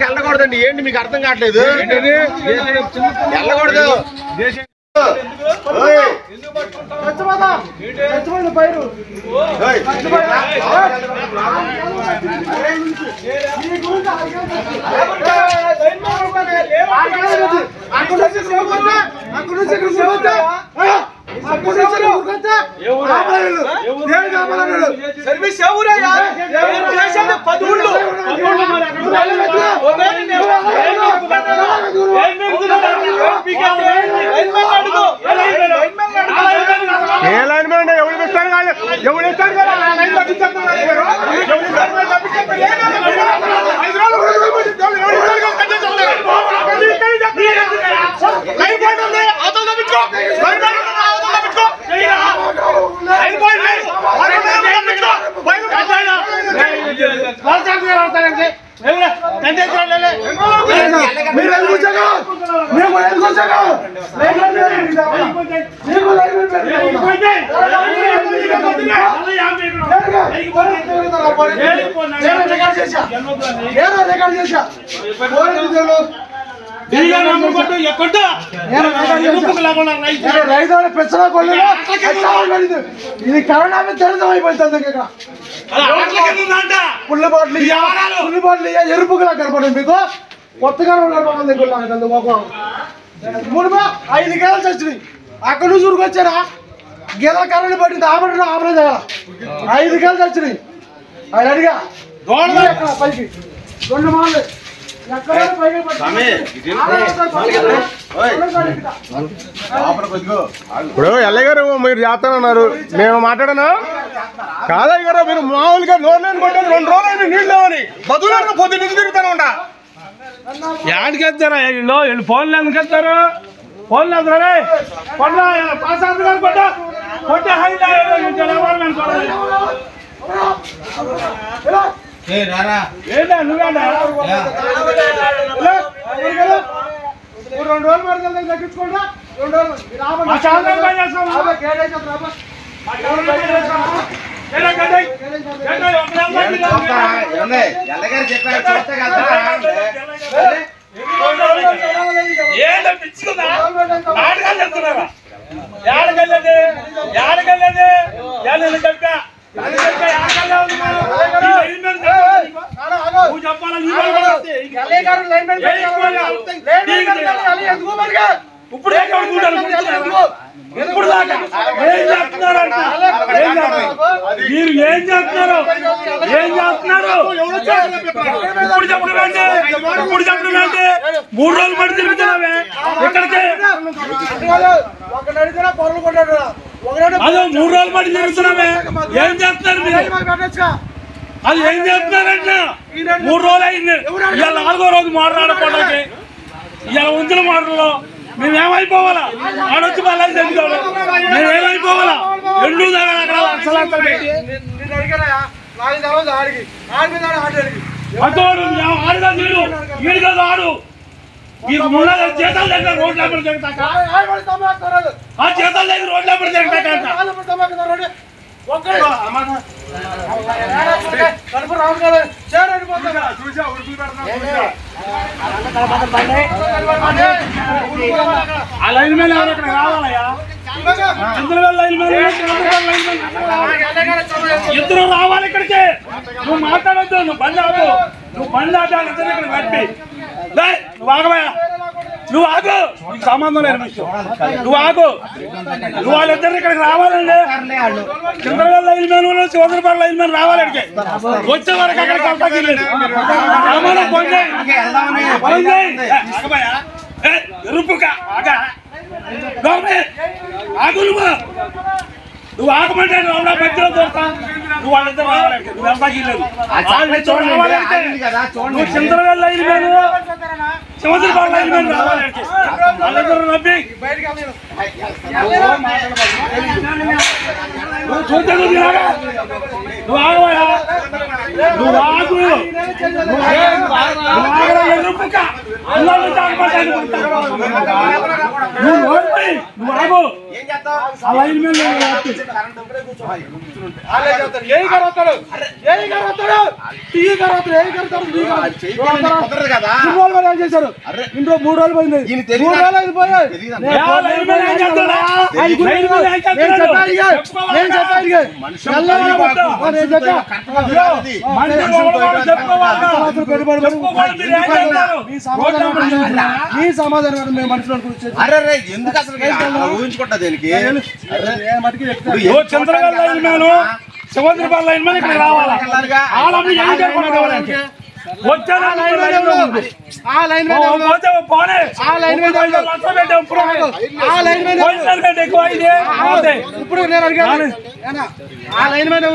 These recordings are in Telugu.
వెళ్ళకూడదండి. ఏంటి మీకు అర్థం కావట్లేదు? వెళ్ళకూడదు. సర్వీస్ ఎవరయ్యా? ఏ లైన్ మీద ఎవరు ఇస్తాను కాదు, ఎవరు ఇస్తాను కదా లైన్ తప్పించేస్తారు. ఇది కరోనా మీద తెలుసు అయిపోతుంది. పుల్ల బాటిల్ ఎరుపుగా కనపడింది మీకు. కొత్తగా మునుపు 5 గేదెలు చచ్చినాయి. అక్కడ నుంచి ఊరుకొచ్చారా గేదెల కరోనా పట్టింది. ఆపరేషన్ 5 గేదెలు చచ్చినాయి. ఆయన అడిగా పైకి 2 మాలు ఇప్పుడు ఎల్లయ్య గారు మీరు చేస్తానన్నారు, మేము మాట్లాడనా కాదయ్య గారు? మీరు మామూలుగా లోన్ కొట్టారు 2 రోజులు నీళ్ళు లేవని బదులు పొద్దు నుంచి తిరుగుతాను ఉంటా. యాడికి వెళ్తారా వీళ్ళు? వీళ్ళు ఫోన్లు ఎందుకు వెళ్తారు? ఫోన్లు వెళ్తారా? ఏంటా నువ్వేనా? 2 రోజులు పడుతుంది తగ్గించుకోండి. 2 రోజులు ఇప్పుడు మీరు ఏం చేస్తున్నారు? ఇప్పుడు చెప్పడం అంటే 3 రోజులు పడి తిరుగుతున్నావే ఇక్కడికి. అదే 3 రోజులు పడి తిరుగుతున్నావే. ఏం చేస్తున్నారు మీరు? అది ఏం చేస్తున్నారంటే 3 రోజులు అయింది. ఇవాళ 4వ రోజు మాట్లాడకపోవడానికి. ఇవాళ ఉంచిన మాటల్లో మేమేమైపోవాలా? ఆడొచ్చి మళ్ళీ చెప్తాడు మేమేమైపోవాలా? ఎండు దగ్గర అసలు ఆడుగా నీడు వీడు కదా ఆడు. మీరు ముందు చేతాల దగ్గర రోడ్ల జరుగుతాక ఆ చేతాల దగ్గర రోడ్ల జరుగుతాక ఆ లైన్ మీద ఎవరు రావాలయ్యా? ఇద్దరు రావాలి ఇక్కడికి. నువ్వు మాట్లాడద్దు, నువ్వు బండి ఆగు. నువ్వు బండి ఆడాలి ఇద్దరు ఇక్కడ కట్టి. నువ్వు ఆగమయ్యా, నువ్వు ఆగు. నీకు సంబంధం లేని విషయం. నువ్వు ఆగు. నువ్వు వాళ్ళిద్దరు ఇక్కడికి రావాలండి. చంద్రబాబు లైన్ మీద శివసరపాడు లైన్ మీద రావాలి ఇక్కడికి. వచ్చే వరకు అక్కడికి వెళ్తాకి ఎరుపుగా ఆగా ఆగు. నువ్వు ఆగమంటే రావడా మధ్యలో దొరుకుతా. నువ్వు వాళ్ళిద్దరు రావాలి. నువ్వు వెళ్తాకి లేదు. నువ్వు చంద్రబాబు లైన్ మీద శివసరపాడు లైన్ మీద రావాలి. వాళ్ళిద్దరు నవ్వి నువ్వు చూద్దా. నువ్వు ఆగవయా, నువ్వు ఆగు. ఎరుపుగా అందరూ జాగ్రత్తగా నువ్వు ఓడిపోయి నువ్వు ఆగు ఆ లైన్ మీద ఏ గారు వస్తాడు టీ గారు వస్తాడు ఏ గారు ఏం చేశారు ఇంట్లో 3 రోజులు పోయింది 3 రోజులు అయితే పోయాయి మీ సమాధానం మేము మనుషులు ఎందుకు అసలు ఊహించుకుంటా దేనికి చంద్రబాబు లైన్ మ్యాన్ శివంద్రబాబు లైన్ మ్యాన్ ఇక్కడ రావాలా ఇప్పుడు నేను అడిగాను లైన్ మ్యాన్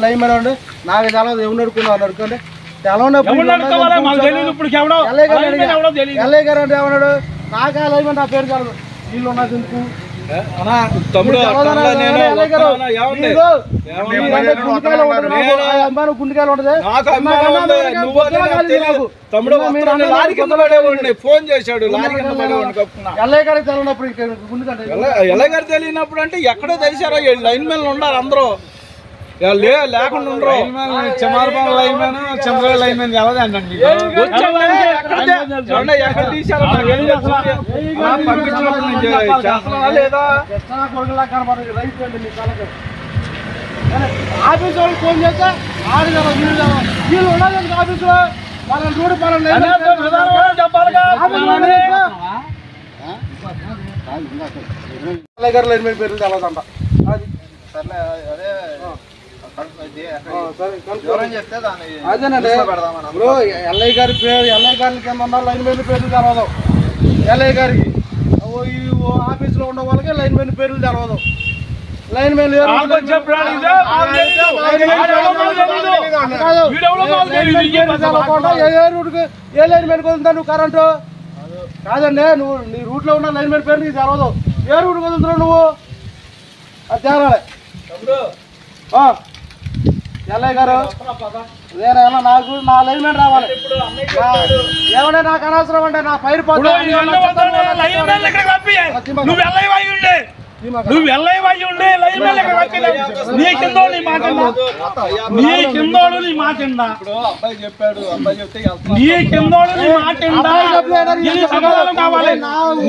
లైన్ మ్యాన్ ఉండి నాకు చాలా ఎవరు నడుకున్నావు నడుకోండి ఎల్ఐ గారు అంటే ఏమన్నాడు నాకు ఆ లైన్ మ్యాన్ నా పేరు కాదు వీళ్ళు ఉన్నది ఎందుకు గుండెకాయలు ఉంటది ఫోన్ చేశాడు ఎల్ఐ గారికి తెలియనప్పుడు ఎల్ఐ గారు తెలియనప్పుడు అంటే ఎక్కడో తెలిసారో లైన్ మ్యాన్ ఉండాలి అందరూ లేకుండా ఉండరు చమారబాబు line man Chandrababu line man ఎవరండి ఎక్కడ తీసారో లేదా ఆఫీస్ వాళ్ళు ఫోన్ చేస్తే వీళ్ళు ఉండాలి ఆఫీస్ లో వాళ్ళని చూడు గారు లైన్ మీద పేర్లు తెలదంట అదేనండి ఇప్పుడు ఎల్ఐ గారి పేరు ఎల్ఐ గారి కింద ఉన్న లైన్ మెన్ పేర్లు తెలవదు ఎల్ఐ గారికి ఆఫీస్ లో ఉన్న వాళ్ళకి లైన్ మెన్ పేర్లు తెలవదు లైన్ మెన్ ఏ లైన్ మెన్ కుదురుతా నువ్వు కరెంటు కాదండి నువ్వు నీ రూట్ లో ఉన్న లైన్ మెన్ పేరు నీకు తెలవదు ఏ రూట్ కుదురుతున్నావు నువ్వు అది తేరాలి ఎల్ఐ గారు నేనేమన్నా నాకు నా లైన్ మ్యాన్ రావాలి ఏమన్నా నాకు అనవసరం అంటే నా పైరు నువ్వు వెళ్ళేవాయి ఉండే లైన్ మ్యాన్ నీ కిందోడు నీ మాట నీ కిందోడు నీ మాట అబ్బాయి చెప్పాడు అబ్బాయి చెప్తే నీ కిందోడు నీ మాట కావాలి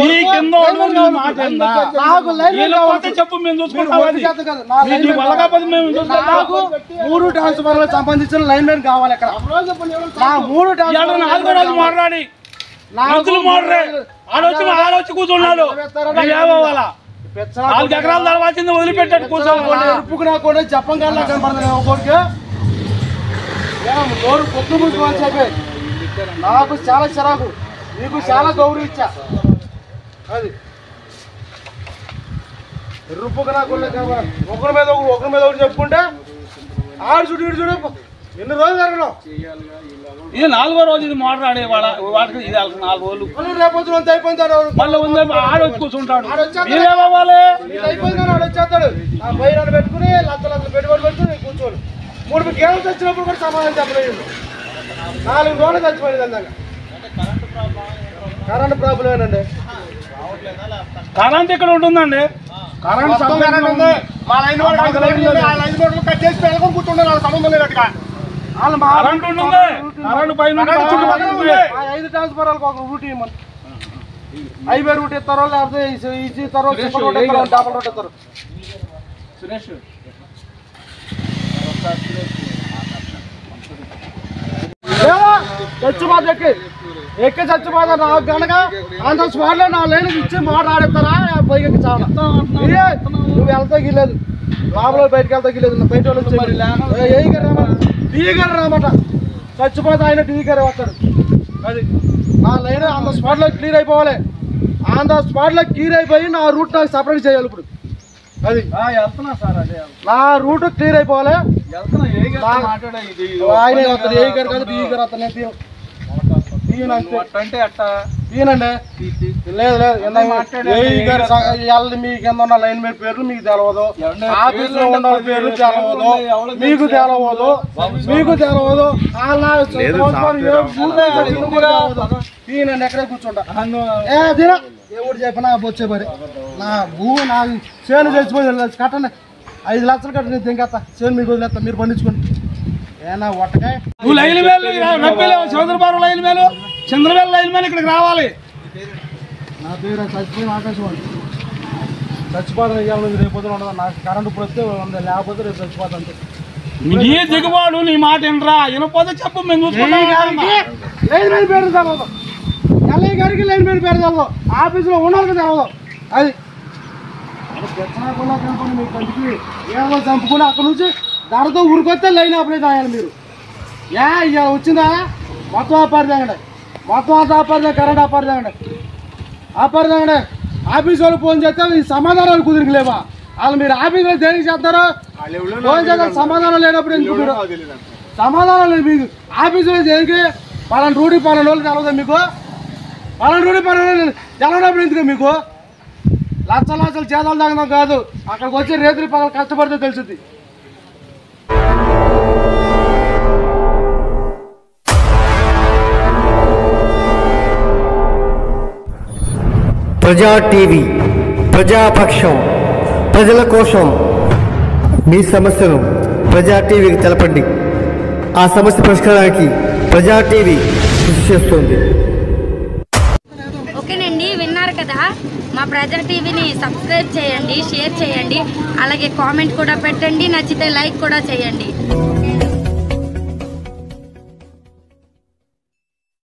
నీ కిందోడు నీ మాట చెప్పు మేము చూసుకుంటాం మేము నాకు 3 ట్రాన్స్ఫార్మర్లకు సంబంధించిన లైన్ మ్యాన్ కావాలి అక్కడ నా 3 ట్రాన్స్ఫార్మర్ మాట్లాడి ఆడొచ్చి కూర్చున్నాడు ఏమవ్వాలా 4 ఎకరాల తర్వాత వదిలిపెట్టాడు కూర్చోవాలి చెప్పంగా కనపడుతుంది ఒక్కొక్కడికి నోరు పొత్తు మూసుకోవాలి చెప్పి నాకు చాలా చిరాకు నీకు చాలా గౌరవం ఇచ్చా అది రుప్పుకు నాకు ఒకరి మీద ఒకటి చెప్పుకుంటే ఆడు చూడు ఇటు చూడు ఎన్ని రోజులు జరగడం ఇది 4వ రోజు ఇది మాట్లాడే వాటికి ఇది 4 రోజులు రేపు అయిపోయింది మళ్ళీ ఆడొచ్చి కూర్చుంటాడు అయిపోయింది ఆడు వచ్చేస్తాడు ఆ బయట పెట్టుకుని లక్షలు పెట్టుబడి పెట్టుకుని కూర్చోడు 3 గేమ్స్ వచ్చినప్పుడు కూడా సమాధానం చెప్పలేదు 4 రోజులు చచ్చిపోయింది అందాక కరెంట్ ప్రాబ్లమేనండి కరెంట్ ఇక్కడ ఉంటుందండి కరెంట్ ఉంది మా లైన్ వాళ్ళు కట్ చేసి వెళ్ళకుండా కూర్చుంటారు వాళ్ళ సంబంధం లేదట్టుగా కరెంట్ ఉంటుంది కరెంట్ పైన 5 ట్రాన్స్ఫార్మర్లకు ఒక రూట్ ఇవ్వమని హైవే రూట్ ఇస్తారో లేకపోతే ఇస్తారో డబల్ రూట్ ఇస్తారు చచ్చిపోత ఎక్కి చచ్చిపోత నాకు కనుక అంత స్పాట్ లో నా లైన్ ఇచ్చి మాట్లాడేస్తారా పైకి చాలా నువ్వు వెళ్తా గిలేదు లోపల బయటకు వెళ్తా గిలేదు బయట వాళ్ళు ఏ గారు టీ గారు రామట చచ్చిపోతే ఆయన టీ గారు వస్తాడు అది నా లైన్ ఆన్ ద స్పాట్ లో క్లియర్ అయిపోవాలి ఆన్ ద స్పాట్ లో క్లియర్ అయిపోయి నా రూట్ నాకు సపరేట్ చేయాలి ఇప్పుడు అది వెళ్తున్నా సార్ అదే నా రూట్ క్లియర్ అయిపోవాలి ఆయన వస్తాడు ఏ గారు కాదు టీ గారు వస్తాను తీయనండి లేదు లేదు మీ కింద ఉన్న లైన్ మీద పేర్లు మీకు తెలవదు, ఆఫీస్ లో ఉన్న పేర్లు తెలవదు, మీకు తెలవదు, నేను ఎక్కడే కూర్చుంటా ఎవరు చెప్పినా వచ్చే పని నా భూమి నా చేను చచ్చిపోయింది కట్టండి 5 లక్షలు కట్టండి దింకేస్తా చేను మీకు వదిలేస్తా మీరు పండించుకోండి ఏనా ఒట్టకాయ నువ్వు లైన్ మేలు చంద్రబాబు లైన్ మేలు చంద్రబాబు లైన్ మేలు ఇక్కడికి రావాలి. నా పేరు చచ్చిపోయిన ఆకాశవాణి చచ్చిపోతాను ఇవ్వాలి రేపొద్దున ఉండదు నాకు కరెంట్ ఇప్పుడు వస్తే ఉంది లేకపోతే రేపు చచ్చిపోతాను నీ దిగుబాటు నీ మాట వినరా వినపోతే చెప్పు మేము లైన్ మీద పేరు తెలవదు ఎల్ఐ గారికి లైన్ మీద పేరు తెలవదు ఆఫీసులో ఉన్నవాళ్ళకి తెలవదు అది తెచ్చకుండా చంపండి మీకు కంటికి ఏమో చంపుకుని అక్కడ నుంచి ధరతో ఊరికొస్తే లైన్ అప్లై తాగాలి మీరు ఇక వచ్చిందా మొత్తం ఆపారు తాగండి మొత్తం అంతా ఆపారు కరెంట్ ఆపారు తాగండి ఆఫీస్ వాళ్ళు ఫోన్ చేస్తే ఈ సమాధానాలు కుదిరికలేవా వాళ్ళు మీరు ఆఫీసులో దేనికి చేస్తారో ఫోన్ చేస్తే సమాధానం లేనప్పుడు ఎందుకు మీరు సమాధానం లేదు మీకు ఆఫీసులో దేనికి పలానా రూఢి పలానా రోజులు తెలవదా మీకు పలానా రూఢి పలానా తెలవనప్పుడు ఎందుకు మీకు లక్షలు చేతాలు తాగడం కాదు అక్కడికి వచ్చి రేతులు పగలు కష్టపడితే తెలుస్తుంది. ప్రజా టీవీ ప్రజాపక్షం ప్రజల కోసం మీ సమస్యను ప్రజా టీవీకి తెలపండి. ఆ సమస్య పరిష్కారానికి ప్రజా టీవీ కృషి చేస్తుంది. ఓకేనండి, విన్నారు కదా. మా ప్రజా టీవీని సబ్స్క్రైబ్ చేయండి, షేర్ చేయండి, అలాగే కామెంట్ కూడా పెట్టండి, నచ్చితే లైక్ కూడా చేయండి.